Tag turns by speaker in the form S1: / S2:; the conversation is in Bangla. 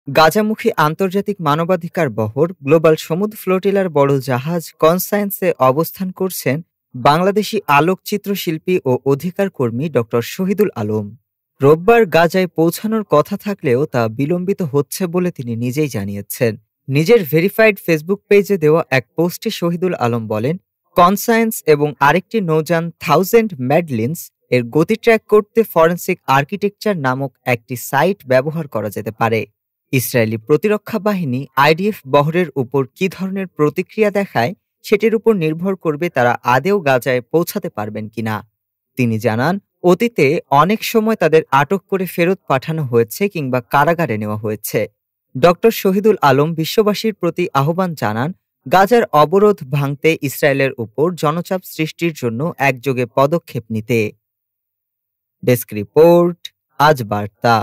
S1: গাজামুখী আন্তর্জাতিক মানবাধিকার বহর গ্লোবাল সমুদ্র ফ্লোটিলার বড় জাহাজ কনসায়েন্সে অবস্থান করছেন বাংলাদেশি আলোকচিত্র শিল্পী ও অধিকার কর্মী ডক্টর শহীদুল আলম। রোববার গাজায় পৌঁছানোর কথা থাকলেও তা বিলম্বিত হচ্ছে বলে তিনি নিজেই জানিয়েছেন। নিজের ভেরিফাইড ফেসবুক পেজে দেওয়া এক পোস্টে শহীদুল আলম বলেন, কনসায়েন্স এবং আরেকটি নৌযান থাউজেন্ড ম্যাডলিনস এর গতি ট্র্যাক করতে ফরেনসিক আর্কিটেকচার নামক একটি সাইট ব্যবহার করা যেতে পারে। ইসরায়েলি প্রতিরক্ষা বাহিনী আইডিএফ বহরের উপর কী ধরনের প্রতিক্রিয়া দেখায় সেটির উপর নির্ভর করবে তারা আদেও গাজায় পৌঁছাতে পারবেন কিনা। তিনি জানান, অতীতে অনেক সময় তাদের আটক করে ফেরত পাঠানো হয়েছে কিংবা কারাগারে নেওয়া হয়েছে। ডক্টর শহীদুল আলম বিশ্ববাসীর প্রতি আহ্বান জানান, গাজার অবরোধ ভাঙতে ইসরায়েলের উপর জনচাপ সৃষ্টির জন্য একযোগে পদক্ষেপ নিতে। ডেস্ক রিপোর্ট, আজ বার্তা।